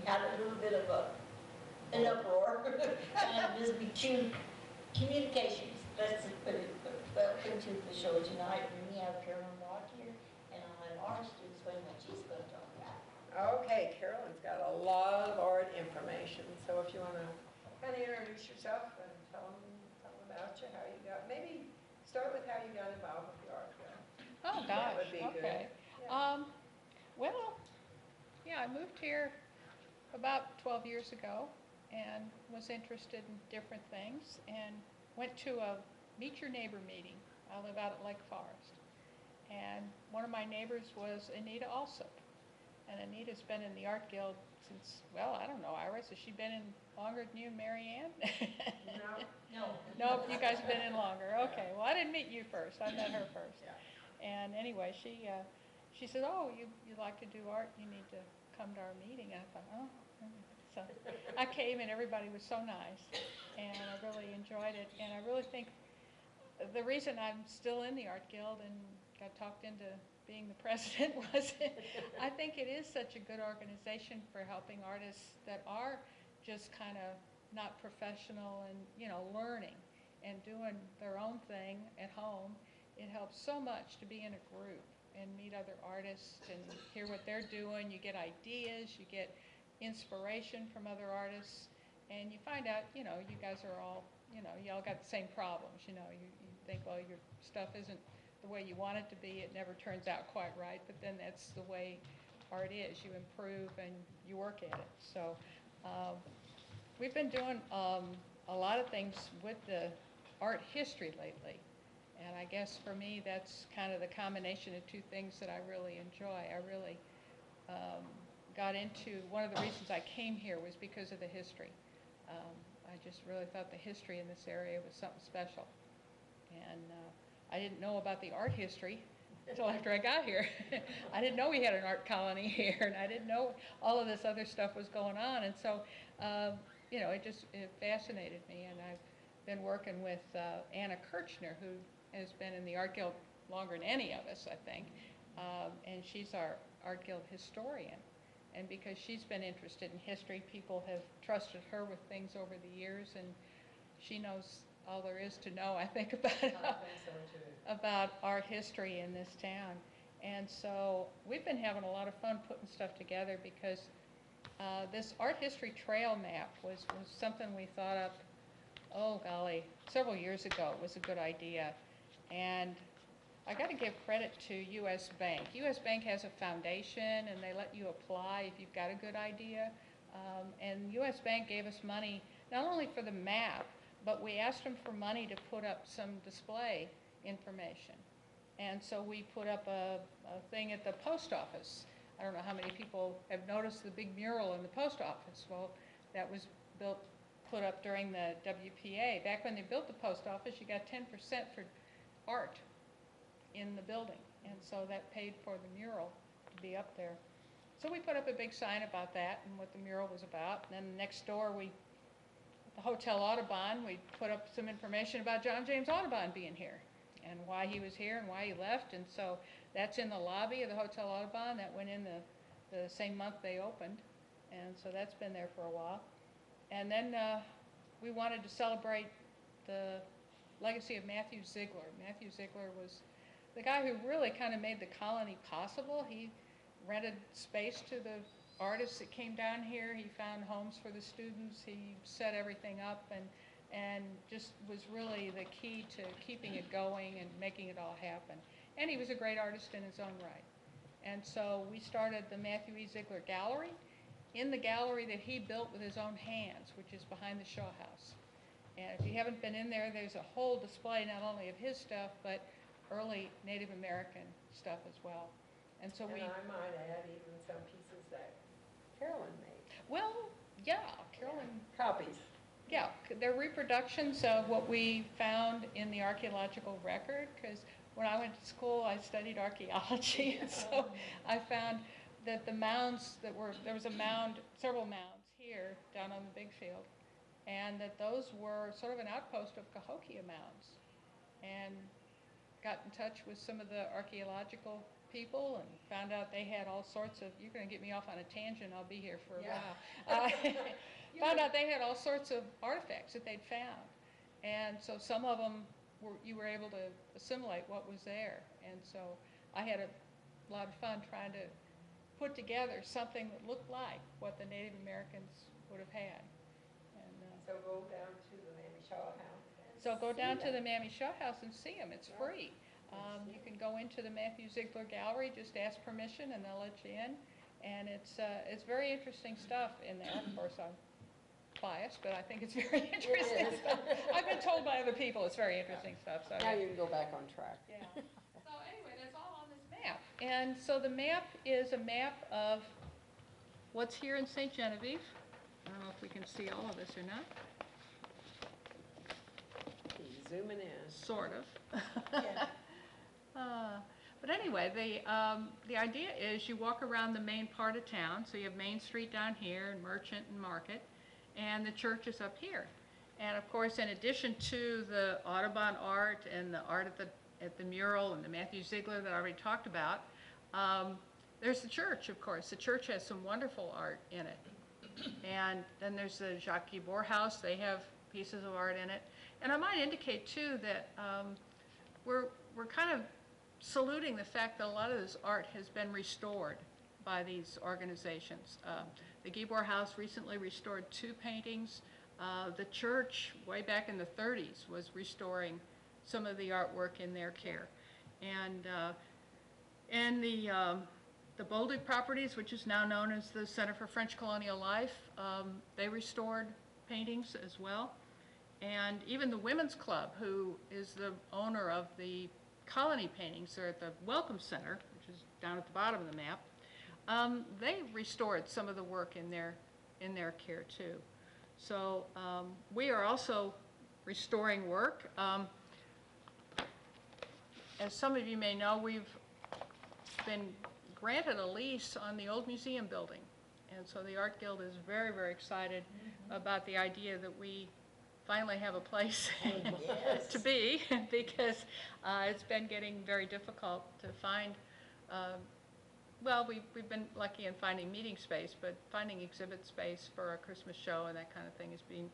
had a little bit of an uproar. And just between communications, let's put it, welcome to the show tonight. And we have Carolyn Locke here, and I'll have ours to explain what she's going to talk about. Okay, Carolyn's got a lot of art information, so if you want to kind of introduce yourself and tell them about you, how you got, maybe start with how you got involved with the art film. Oh, gosh, That would be okay. good. Yeah. Well, yeah, I moved here about 12 years ago and was interested in different things and went to a Meet Your Neighbor meeting. I live out at Lake Forest. And one of my neighbors was Anita Alsop. And Anita's been in the Art Guild since, well, I don't know, Iris, has she been in longer than you and Mary Ann? No. No. No, you guys have been in longer. Okay, well, I didn't meet you first. I met her first. Yeah. And anyway, she said, oh, you like to do art, you need to come to our meeting. And I thought, oh. So I came and everybody was so nice. And I really enjoyed it. And I really think the reason I'm still in the Art Guild and got talked into being the president was I think it is such a good organization for helping artists that are just kind of not professional and, you know, learning and doing their own thing at home. It helps so much to be in a group and meet other artists and hear what they're doing. You get ideas, you get inspiration from other artists, and you find out, you know, you guys are all, you know, you all got the same problems. You know, you think, well, your stuff isn't the way you want it to be. It never turns out quite right, but then that's the way art is. You improve and you work at it. So we've been doing a lot of things with the art history lately. And I guess for me, that's kind of the combination of two things that I really enjoy. I really got into, one of the reasons I came here was because of the history. I just really thought the history in this area was something special. And I didn't know about the art history until after I got here. I didn't know we had an art colony here, and I didn't know all of this other stuff was going on. And so, you know, it fascinated me. And I've been working with Anna Kirchner, who has been in the Art Guild longer than any of us, I think. And she's our Art Guild historian. And because she's been interested in history, people have trusted her with things over the years, and she knows all there is to know, I think, about art history in this town. And so we've been having a lot of fun putting stuff together because this art history trail map was something we thought up, oh golly, several years ago. It was a good idea. And I got to give credit to U.S. Bank. U.S. Bank has a foundation, and they let you apply if you've got a good idea. And U.S. Bank gave us money not only for the map, but we asked them for money to put up some display information. And so we put up a thing at the post office. I don't know how many people have noticed the big mural in the post office. Well, that was put up during the WPA. Back when they built the post office, you got 10% for art in the building. And so that paid for the mural to be up there. So we put up a big sign about that and what the mural was about. And then next door, the Hotel Audubon, we put up some information about John James Audubon being here and why he was here and why he left. And so that's in the lobby of the Hotel Audubon. That went in the same month they opened. And so that's been there for a while. And then we wanted to celebrate the legacy of Matthew Ziegler. Matthew Ziegler was the guy who really kind of made the colony possible. He rented space to the artists that came down here. He found homes for the students. He set everything up and just was really the key to keeping it going and making it all happen. And he was a great artist in his own right. And so we started the Matthew E. Ziegler Gallery in the gallery that he built with his own hands, which is behind the Shaw House. And if you haven't been in there, there's a whole display not only of his stuff, but early Native American stuff as well. And so I might add even some pieces that Carolyn made. Well, yeah, Carolyn. Copies. Yeah, they're reproductions of what we found in the archaeological record, because when I went to school, I studied archaeology, and so I found that the mounds there was a mound, several mounds here down on the big field, and that those were sort of an outpost of Cahokia mounds. And got in touch with some of the archaeological people and found out they had all sorts of, you're gonna get me off on a tangent, I'll be here for a Yeah. while. Found out they had all sorts of artifacts that they'd found. And so some of them you were able to assimilate what was there. And so I had a lot of fun trying to put together something that looked like what the Native Americans would have had. And, So go down to the Mammy Shaw House. so go see down to that. the Mammy Shaw House and see them. It's Yeah. free. You can go into the Matthew Ziegler Gallery, just ask permission and they'll let you in. And it's very interesting stuff in there. Of course, I'm biased, but I think it's very interesting is. stuff. I've been told by other people it's very interesting stuff. So Now you can go back on track. yeah. So anyway, that's all on this map. And so the map is a map of what's here in St. Genevieve. I don't know if we can see all of this or not. He's zooming in. Sort of. Yeah. But anyway, the idea is you walk around the main part of town. So you have Main Street down here and Merchant and Market, and the church is up here. And of course, in addition to the Audubon art and the art at the mural and the Matthew Ziegler that I already talked about, there's the church, of course. The church has some wonderful art in it. And then there's the Jacques Guibord House. They have pieces of art in it. And I might indicate, too, that we're kind of saluting the fact that a lot of this art has been restored by these organizations. The Guibord House recently restored 2 paintings. The church, way back in the 30s, was restoring some of the artwork in their care. And the Bolduc Properties, which is now known as the Center for French Colonial Life, they restored paintings as well. And even the Women's Club, who is the owner of the colony paintings, they're at the Welcome Center, which is down at the bottom of the map, they restored some of the work in their care too. So we are also restoring work. As some of you may know, we've been granted a lease on the old museum building. And so the Art Guild is very, very excited about the idea that we finally have a place Yes. to be, because it's been getting very difficult to find. Well, we've been lucky in finding meeting space, but finding exhibit space for a Christmas show and that kind of thing has been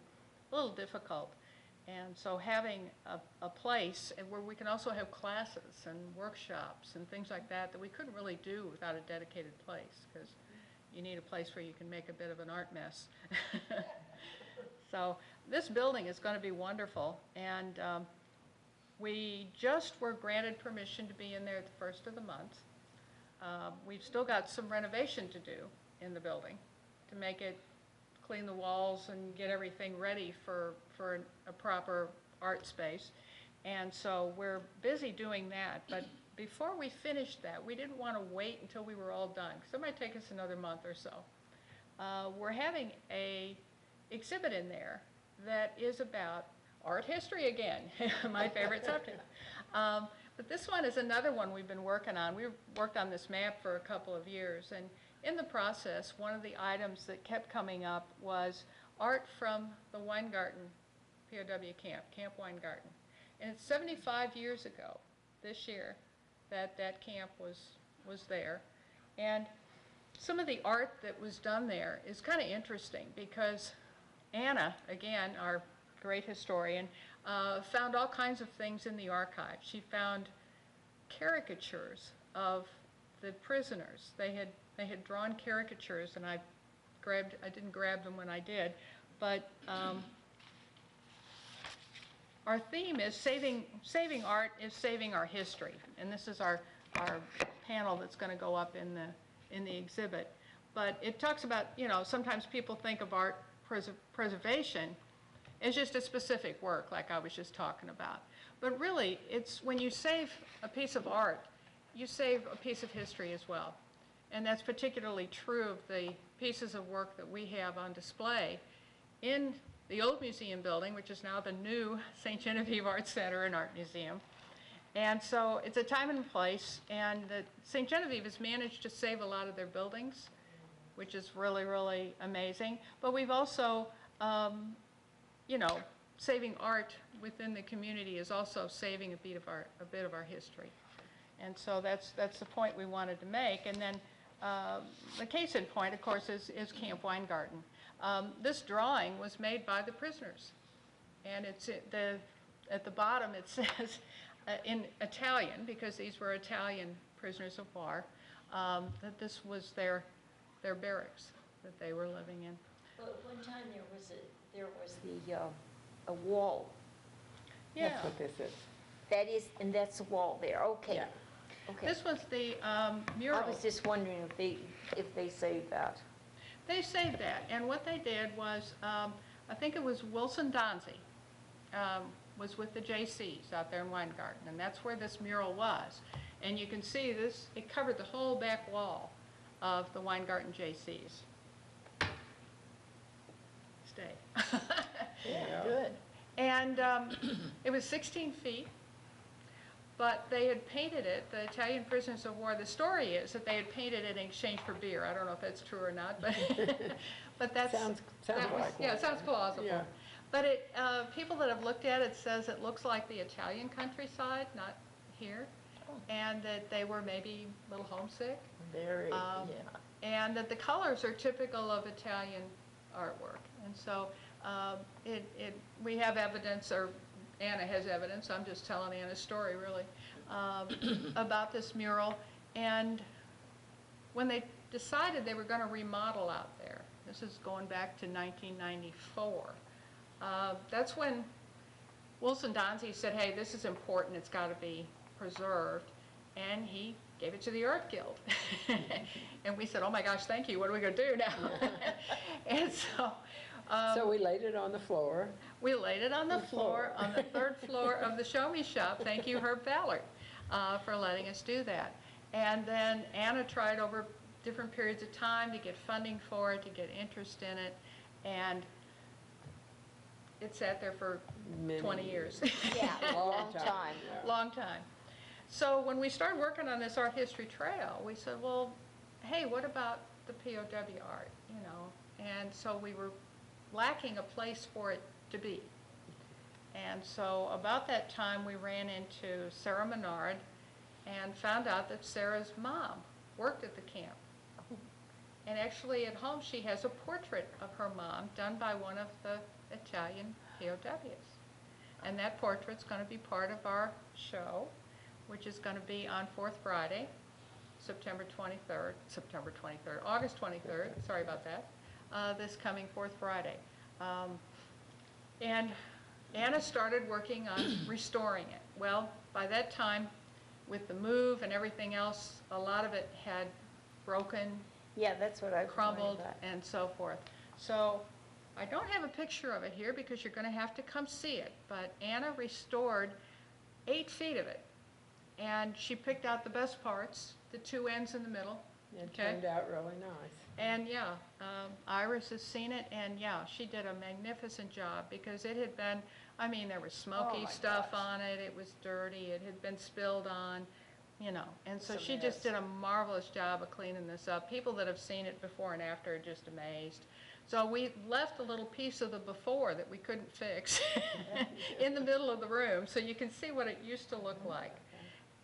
a little difficult. And so having a place where we can also have classes and workshops and things like that we couldn't really do without a dedicated place, because you need a place where you can make a bit of an art mess. So this building is going to be wonderful, and we just were granted permission to be in there at the first of the month. We've still got some renovation to do in the building to make it, clean the walls and get everything ready for a proper art space. And so we're busy doing that. But before we finished that, we didn't want to wait until we were all done, because it might take us another month or so. We're having a exhibit in there that is about art history again, my favorite subject. But this one is another one we've been working on. We've worked on this map for a couple of years, and in the process, one of the items that kept coming up was art from the Weingarten POW camp, Camp Weingarten. And it's 75 years ago, this year, that camp was there. And some of the art that was done there is kind of interesting, because Anna, again, our great historian, found all kinds of things in the archive. She found caricatures of the prisoners. They had drawn caricatures, and I didn't grab them when I did, but our theme is saving art is saving our history, and this is our panel that's going to go up in the exhibit. But it talks about, sometimes people think of art preservation as just a specific work, like I was just talking about. But really, it's when you save a piece of art, you save a piece of history as well. And that's particularly true of the pieces of work that we have on display in the old museum building, which is now the new St. Genevieve Art Center and Art Museum. And so it's a time and place, and St. Genevieve has managed to save a lot of their buildings, which is really, really amazing. But we've also, saving art within the community is also saving a bit of our history. And so that's the point we wanted to make. And then the case in point, of course, is Camp Weingarten. This drawing was made by the prisoners. And it's at the bottom it says in Italian, because these were Italian prisoners of war, that this was their barracks that they were living in. Well, at one time there was a wall. Yeah. That's what this is. That is, and that's the wall there, okay. Yeah. Okay. This was the mural. I was just wondering if they saved that. They saved that, and what they did was, I think it was Wilson Donzi, was with the JCs out there in Weingarten, and that's where this mural was. And you can see this, it covered the whole back wall of the Weingarten JCs. Stay. Yeah. Good. And it was 16 feet, but they had painted it, the Italian prisoners of war, the story is that they had painted it in exchange for beer. I don't know if that's true or not, but, but that's... Sounds that was, like yeah, one. it sounds plausible. Yeah. But it, people that have looked at it says it looks like the Italian countryside, not here, and that they were maybe a little homesick, Very, yeah. And that the colors are typical of Italian artwork. And so we have evidence, or Anna has evidence, I'm just telling Anna's story really, about this mural. And when they decided they were going to remodel out there, this is going back to 1994, that's when Wilson Donzi said, hey, this is important, it's got to be preserved, and he gave it to the Art Guild. And we said, oh my gosh, thank you, what are we going to do now? And so... So we laid it on the floor. We laid it on the floor, on the third floor of the Show Me Shop. Thank you, Herb Ballard, for letting us do that. And then Anna tried over different periods of time to get funding for it, to get interest in it, and it sat there for 20 years. yeah, long time. Yeah. Long time. So when we started working on this art history trail, we said, well, hey, what about the POW art, you know? And so we were lacking a place for it to be. And so about that time we ran into Sarah Menard and found out that Sarah's mom worked at the camp. And actually at home she has a portrait of her mom done by one of the Italian POWs. And that portrait's going to be part of our show, which is going to be on Fourth Friday, August 23rd, sorry about that, this coming Fourth Friday. And Anna started working on restoring it. Well, by that time, with the move and everything else, a lot of it had broken, Yeah, that's what I crumbled, and so forth. So I don't have a picture of it here because you're going to have to come see it, but Anna restored 8 feet of it. And she picked out the best parts, the 2 ends in the middle. It Okay. turned out really nice. And yeah, Iris has seen it, and yeah, she did a magnificent job because it had been, I mean, there was smoky Oh my stuff gosh. on it, it was dirty, it had been spilled on, you know, and so It's a she just mess. did a marvelous job of cleaning this up. People that have seen it before and after are just amazed. So we left a little piece of the before that we couldn't fix in the middle of the room, so you can see what it used to look like.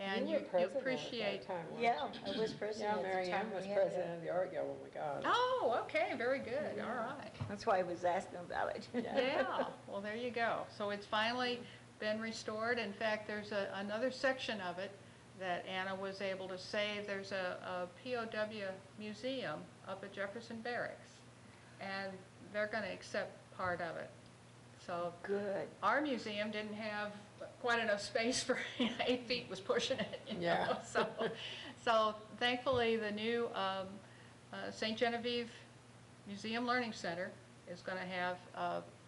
And You were president at appreciate. that time, weren't Yeah, you? I was president Yeah, at the time. Mary Ann was we had that. president of the Art Guild, oh my God. Oh, okay, very good, all right. That's why I was asking about it. Yeah, well, there you go. So it's finally been restored. In fact, there's another section of it that Anna was able to save. There's a POW museum up at Jefferson Barracks, and they're going to accept part of it. So Good. our museum didn't have quite enough space for 8 feet was pushing it. You know? Yeah. So thankfully, the new St. Genevieve Museum Learning Center is going to have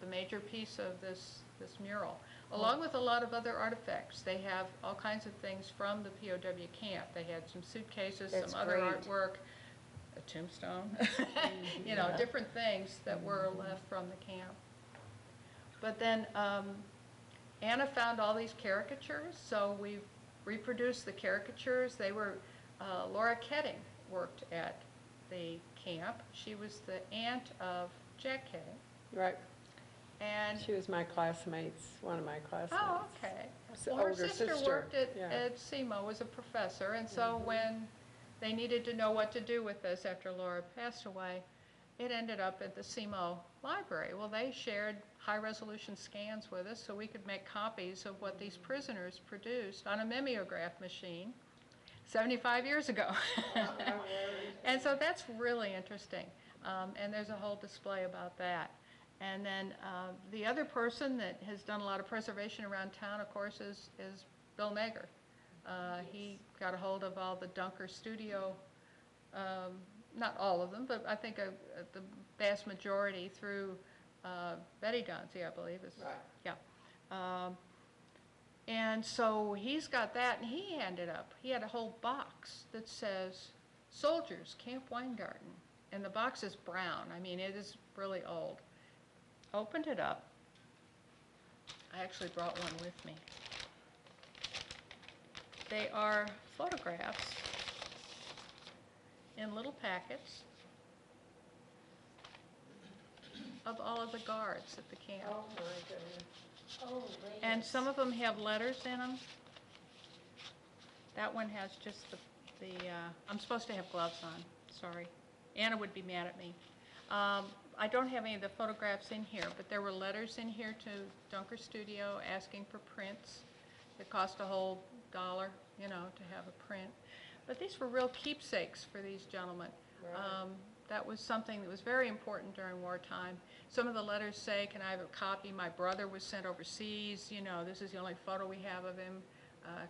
the major piece of this mural, along with a lot of other artifacts. They have all kinds of things from the POW camp. They had some suitcases, That's some other great. artwork, a tombstone, you know, different things that were left from the camp. But then Anna found all these caricatures, so we reproduced the caricatures. They were, Laura Ketting worked at the camp. She was the aunt of Jack Ketting. Right. And, She was my classmates, one of my classmates. oh, okay. It's the Well, her older sister worked yeah. at SEMO, was a professor, and so when they needed to know what to do with this after Laura passed away, it ended up at the SEMO library. Well, they shared high-resolution scans with us so we could make copies of what these prisoners produced on a mimeograph machine 75 years ago. And so that's really interesting. And there's a whole display about that. And then the other person that has done a lot of preservation around town, of course, is Bill Nager. He got a hold of all the Dunker studio, not all of them, but I think the vast majority through Betty Donzie, I believe. Right. Yeah. And so he's got that, and he had a whole box that says, Soldiers, Camp Weingarten. And the box is brown. I mean, it is really old. Opened it up. I actually brought one with me. They are photographs in little packets of all of the guards at the camp. Oh, my goodness. Oh, And some of them have letters in them. That one has just I'm supposed to have gloves on, sorry. Anna would be mad at me. I don't have any of the photographs in here, but there were letters in here to Dunker Studio asking for prints. It cost a whole $1, to have a print. But these were real keepsakes for these gentlemen. Right. That was something that was very important during wartime. Some of the letters say, can I have a copy? My brother was sent overseas. This is the only photo we have of him.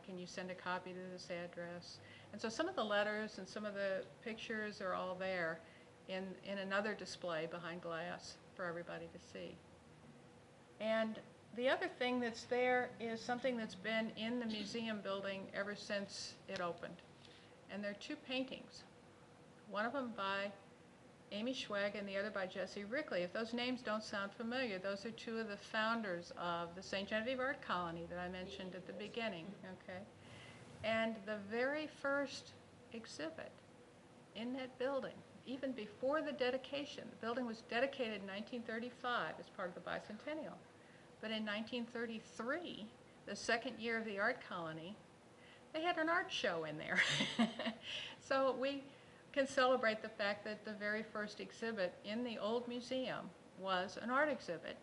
Can you send a copy to this address? And so some of the letters and some of the pictures are all there in another display behind glass for everybody to see. And the other thing that's there is something that's been in the museum building ever since it opened. And there are two paintings, one of them by Amy Schweg and the other by Jesse Rickley. If those names don't sound familiar, those are two of the founders of the St. Genevieve Art Colony that I mentioned at the beginning, okay? And the very first exhibit in that building, even before the dedication, the building was dedicated in 1935 as part of the bicentennial. But in 1933, the second year of the art colony, they had an art show in there. So we can celebrate the fact that the very first exhibit in the old museum was an art exhibit.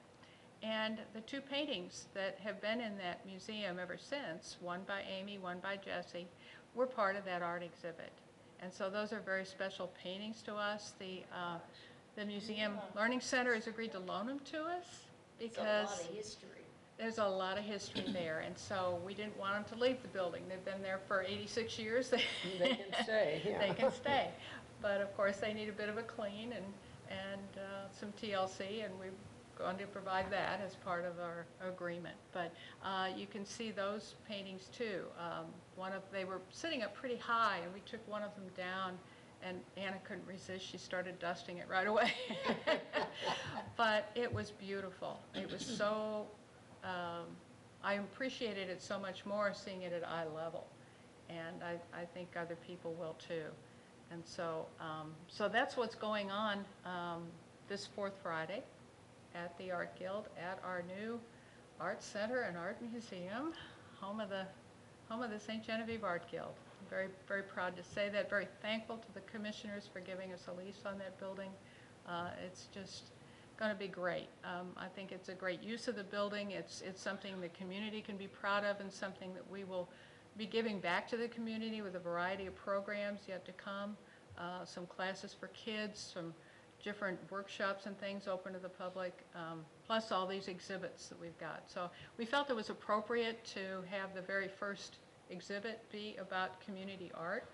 And the two paintings that have been in that museum ever since, one by Amy, one by Jesse, were part of that art exhibit. And so those are very special paintings to us. The Museum Learning Center has agreed to loan them to us because it's a lot of history. there's a lot of history there. And so we didn't want them to leave the building. They've been there for 86 years. They can stay, yeah. They can stay. But of course, they need a bit of a clean and some TLC, and we're going to provide that as part of our agreement. But you can see those paintings too. They were sitting up pretty high, and we took one of them down, and Anna couldn't resist. She started dusting it right away. But it was beautiful. It was so, I appreciated it so much more seeing it at eye level. And I think other people will too. And so, so that's what's going on this fourth Friday at the Art Guild, at our new Art Center and Art Museum, home of the St. Genevieve Art Guild. I'm very, very proud to say that, very thankful to the commissioners for giving us a lease on that building. It's just going to be great. I think it's a great use of the building. It's something the community can be proud of, and something that we will be giving back to the community with a variety of programs yet to come. Some classes for kids, some different workshops and things open to the public, plus all these exhibits that we've got. So we felt it was appropriate to have the very first exhibit be about community art,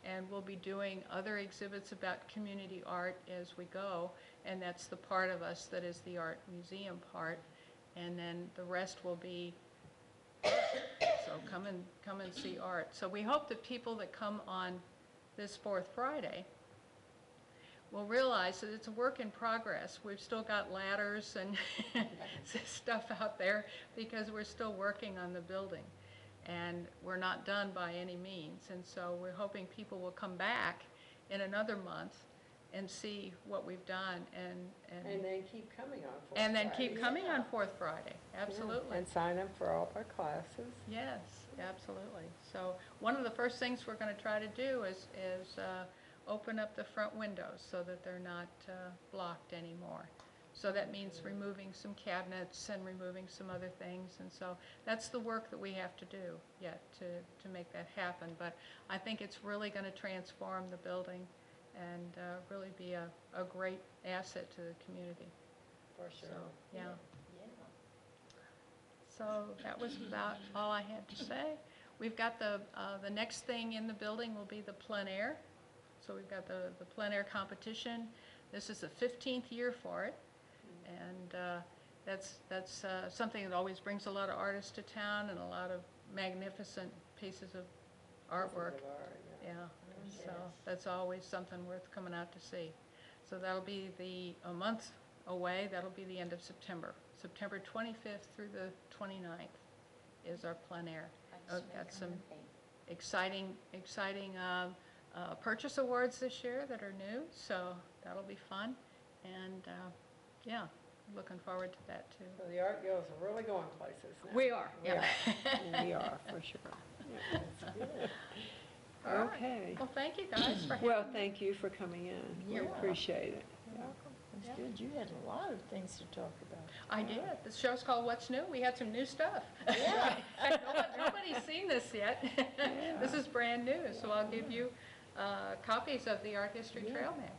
and we'll be doing other exhibits about community art as we go, and that's the part of us that is the art museum part, and then the rest will be so come and see art. So we hope that people that come on this fourth Friday will realize that it's a work in progress. We've still got ladders and stuff out there because we're still working on the building, and we're not done by any means. And so we're hoping people will come back in another month and see what we've done And then keep coming on Fourth and then keep Friday. coming Yeah. on Fourth Friday, absolutely. And sign up for all of our classes. Yes, absolutely. So one of the first things we're going to try to do is open up the front windows so that they're not blocked anymore. So that means removing some cabinets and removing some other things, and so that's the work that we have to do yet to make that happen. But I think it's really going to transform the building and really be a great asset to the community. For So, sure. yeah. Yeah. So that was about all I had to say. We've got the next thing in the building will be the plein air. So we've got the plein air competition. This is the 15th year for it. And that's something that always brings a lot of artists to town and a lot of magnificent pieces of artwork. Pieces of art, yeah. Yeah, so that's always something worth coming out to see. So that'll be a month away. That'll be the end of September. September 25th through the 29th is our plein air. Got some exciting purchase awards this year that are new, so that'll be fun. And yeah, looking forward to that too. So the art girls are really going places now. We are, We yeah. are. We are, for sure. Yeah, that's good. All right. Okay. Well, thank you guys for having me. Well, thank you for coming in. We Yeah. appreciate it. You're welcome. That's good. You had a lot of things to talk about. I did. The show's called What's New. We had some new stuff. Yeah. Nobody's seen this yet. This is brand new, so I'll give you copies of the Art History Trail Map.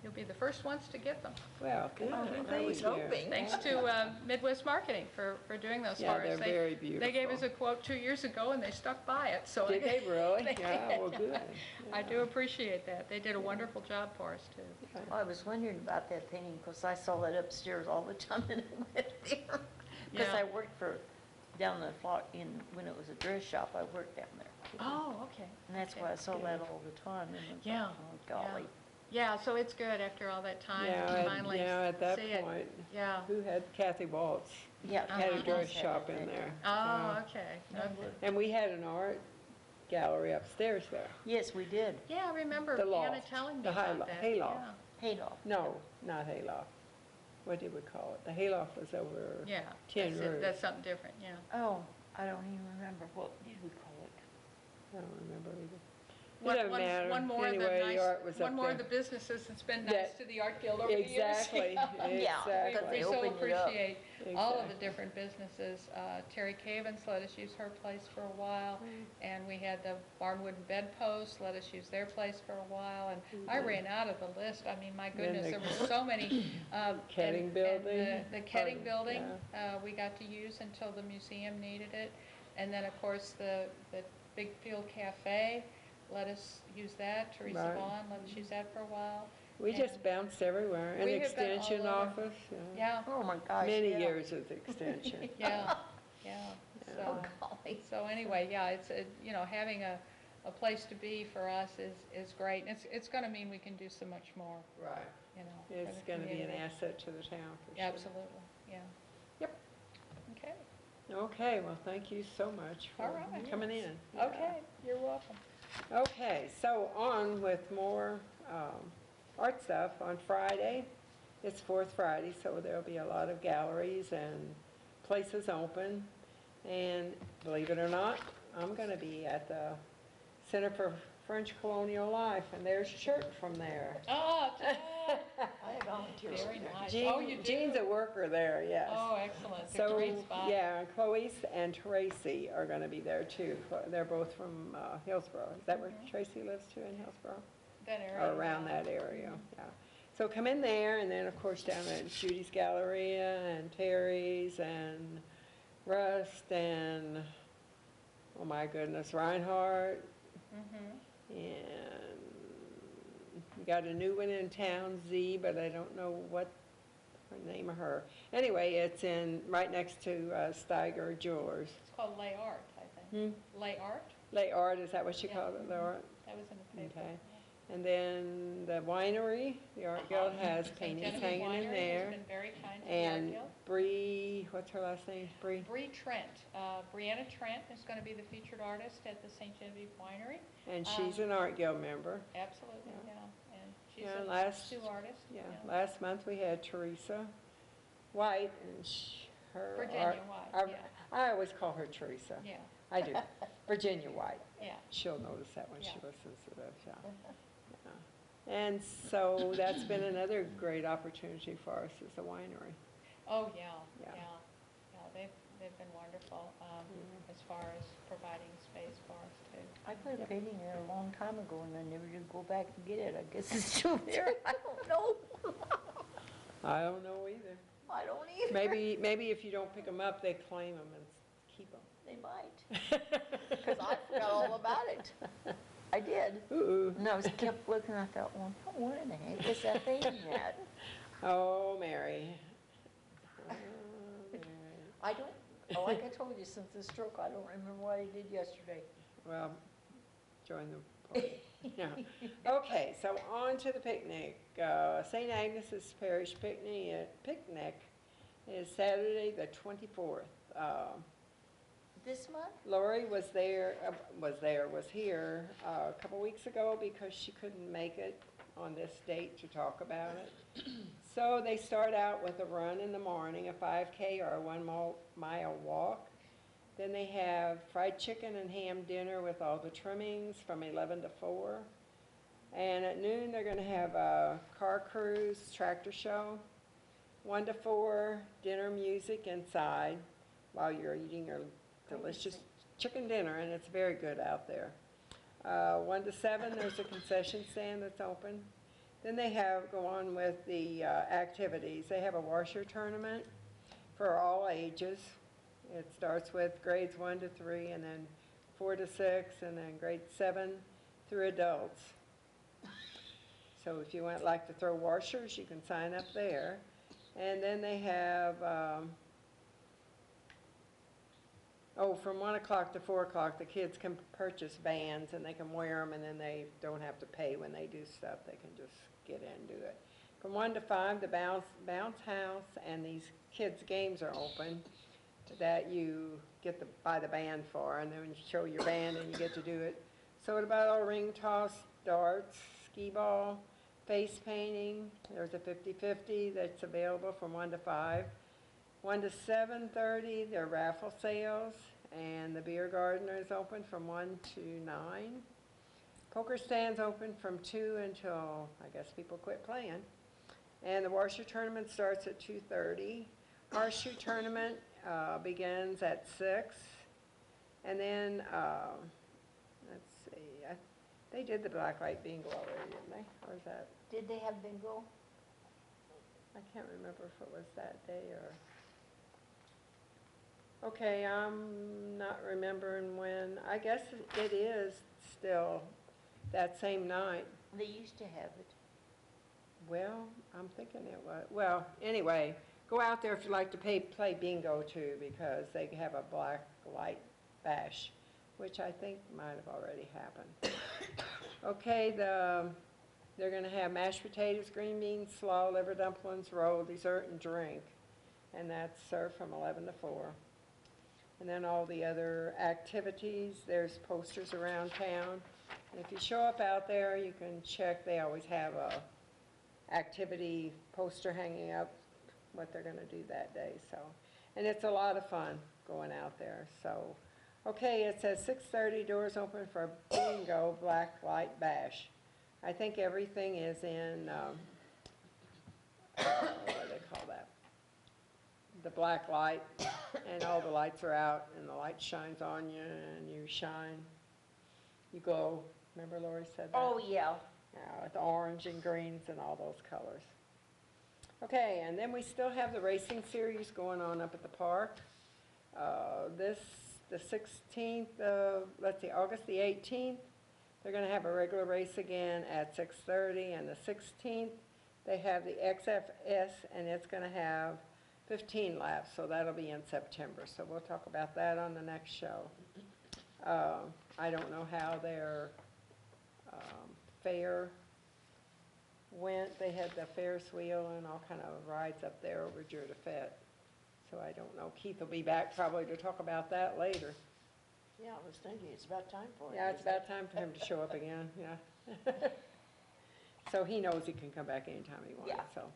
You'll be the first ones to get them. Well, good. I Thank was you. hoping. Thanks to Midwest Marketing for doing those Yeah, for us. they're very beautiful. They gave us a quote 2 years ago, and they stuck by it, so. Did they really? They Yeah, did. well, good. I do appreciate that. They did a wonderful job for us, too. Yeah. Well, I was wondering about that painting, because I saw it upstairs all the time and I went there. Because Yeah. I worked down the block when it was a dress shop, I worked down there. Oh, okay. And that's Okay. why I saw that all the time and I was Yeah, like, oh golly. Yeah, so it's good after all that time Yeah, to at- finally yeah, at that see it. point, Yeah. who had Kathy Waltz? Yeah. Had a Uh-huh. dress shop in there. Oh, okay. Okay. And we had an art gallery upstairs there. Yes, we did. Yeah, I remember The Anna loft, telling me the about hayloft, that. hayloft. Hayloft. No, not hayloft. What did we call it? The hayloft was over Yeah. Tin That's it. Roof. That's something different, yeah. Oh, I don't even remember. What did we call it? I don't remember either. It One- doesn't one- matter. One more of the Anyway, the nice, art was one up more of there. the businesses that's been nice That- to the Art Guild over the years. Exactly, Yeah, exactly. We They so opened it up. appreciate all of the Exactly. different businesses. Terry Cavens let us use her place for a while, and we had the Barnwood and Bedpost let us use their place for a while, and I ran out of the list. I mean, my Then goodness, the- there were so many. Ketting and building. The Ketting Oh, building, we got to use until the museum needed it. And then, of course, the Big Field Cafe, let us use that. Teresa Right. Vaughn let us use that for a while. We just bounced everywhere. And We the have been all extension over. office. Yeah, Oh my gosh. Many yeah. years of extension. yeah, yeah. Oh So, golly. so anyway, yeah, it's, you know, having a place to be for us is great. And it's gonna mean we can do so much more, Right. you know. for It's the going to be an community. asset to the town, for sure. Absolutely, yeah. Yep. Okay, Okay, well, thank you so much for All right. coming in. Yeah. okay, you're welcome. Okay, so on with more art stuff. On Friday, it's Fourth Friday, so there'll be a lot of galleries and places open. And believe it or not, I'm going to be at the Center for French Colonial Life, and there's a shirt from there. Oh, I volunteer. very nice. Oh, you do? Jean's a worker there, yes. Oh, excellent, it's a So, great spot. yeah, Chloe and Tracy are going to be there too. They're both from Hillsborough. Is that where Tracy lives too, in Hillsborough? That area. Or around that area, yeah. So come in there, and then, of course, down at Judy's Galleria and Terry's and Rust and, oh my goodness, Reinhardt. Mhm. And we got a new one in town, Z, but I don't know what the name of her. Anyway, it's right next to Steiger Jewelers. It's called Lay Art, I think. Lay Art? Lay Art, is that what you Yeah. call it, Lay Art? That was in the paper. Okay. And then the winery, the Art Guild has St. paintings Genevieve hanging in Winery there. has been very kind to the Art And Guild. Bree, what's her last name? Bree? Bree Trent, Brianna Trent is going to be the featured artist at the St. Genevieve Winery. And she's an Art Guild member. Absolutely, yeah. And She's Yeah, a last- Sioux artist. Yeah, last month we had Teresa White, and her Virginia art. White, yeah. I always call her Teresa. Yeah, I do. Virginia White. yeah. She'll notice that when she Yeah. listens to this, yeah. Yeah. And so that's been another great opportunity for us as a winery. Oh, yeah, Yeah. yeah. Yeah, they've been wonderful, as far as providing space for us too. I put a painting there a long time ago and I never did go back and get it. I guess it's still there. I don't know. I don't know either. I don't either. Maybe if you don't pick them up, they claim them and keep them. They might, because I forgot all about it. I did. Ooh. And I was kept looking, I thought, well, what in the heck is that painting at? Oh, Mary. Oh, Mary. I don't, like I told you, since the stroke, I don't remember what I did yesterday. Well, join the party. Yeah. Okay, so on to the picnic. St. Agnes's Parish picnic is Saturday, the 24th. This month? Lori was here a couple weeks ago because she couldn't make it on this date to talk about it. So they start out with a run in the morning, a 5K or a 1 mile walk. Then they have fried chicken and ham dinner with all the trimmings from 11 to 4. And at noon, they're going to have a car cruise, tractor show. 1 to 4, dinner music inside while you're eating your delicious chicken dinner, and it's very good out there. 1 to 7, there's a concession stand that's open. Then they go on with the activities. They have a washer tournament for all ages. It starts with grades 1 to 3, and then 4 to 6, and then grades 7 through adults. So if you like to throw washers, you can sign up there. And then they have, from 1 o'clock to 4 o'clock, the kids can purchase bands, and they can wear them, and then they don't have to pay when they do stuff. They can just get in and do it. From 1 to 5, the bounce house and these kids' games are open that you get to buy the band for, and then you show your band and you get to do it. Soda battle, ring toss, darts, skee ball, face painting. There's a 50-50 that's available from 1 to 5. 1 to 7:30, there are raffle sales, and the beer garden is open from 1 to 9. Poker stands open from 2 until, I guess, people quit playing. And the washer tournament starts at 2:30. Horseshoe tournament begins at 6. And then, let's see, they did the blacklight bingo already, didn't they? Or is that, Did they have bingo? I can't remember if it was that day or. Okay, I'm not remembering when. I guess it is still that same night. They used to have it. Well, I'm thinking it was. Well, anyway, go out there if you like to play bingo too, because they have a black light bash, which I think might have already happened. Okay, they're going to have mashed potatoes, green beans, slaw, liver dumplings, roll, dessert, and drink. And that's served from 11 to 4. And then all the other activities, there's posters around town. And if you show up out there, you can check. They always have a activity poster hanging up, what they're going to do that day. So, and it's a lot of fun going out there. So, okay, it says 6:30, doors open for bingo, black light bash. I think everything is in, what do they call that? The black light, and all the lights are out, and the light shines on you, and you shine. You glow. Remember Lori said that? Oh, yeah. Yeah, with orange and greens and all those colors. Okay, and then we still have the racing series going on up at the park. The 16th of, August the 18th, they're going to have a regular race again at 6:30, and the 16th, they have the XFS, and it's going to have 15 laps, so that'll be in September. So we'll talk about that on the next show. I don't know how their fair went. They had the Ferris wheel and all kind of rides up there over Jura Fett. So I don't know. Keith will be back probably to talk about that later. Yeah, I was thinking it's about time for it. Yeah, it's about time for him to show up again, yeah. So he knows he can come back anytime he wants, Yeah. so.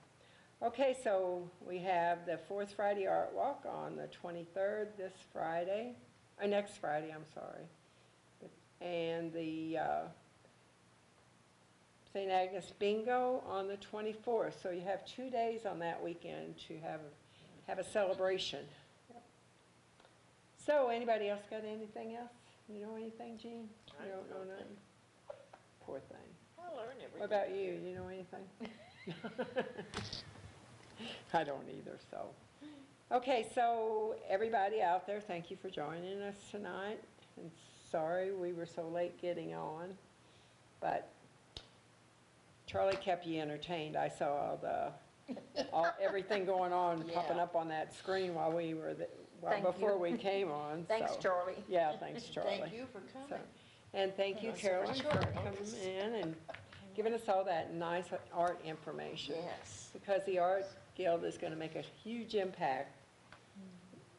Okay, so we have the Fourth Friday Art Walk on the 23rd, this Friday, next Friday, I'm sorry. And the St. Agnes Bingo on the 24th. So you have 2 days on that weekend to have a celebration. So anybody else got anything else? You know anything, Jean? You don't know nothing? Poor thing. I learn everything. What about you? You know anything? I don't either, so. Okay, so everybody out there, thank you for joining us tonight. And sorry we were so late getting on, but Charlie kept you entertained. I saw everything going on, popping Yeah. up on that screen while we were, Thank before you. we came on. Thanks, so. Charlie. Yeah, thanks, Charlie. Thank you for So, coming. and thank you, On such Carolyn, for short coming notice. in and giving us all that nice art information. Yes. Because the Art Guild is going to make a huge impact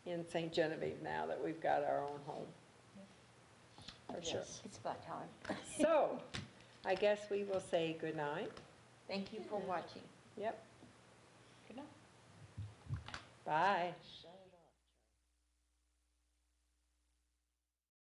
in St. Genevieve now that we've got our own home. For sure. Yes, it's about time. So, I guess we will say good night. Thank you for watching. Yep, Good night. bye. Shut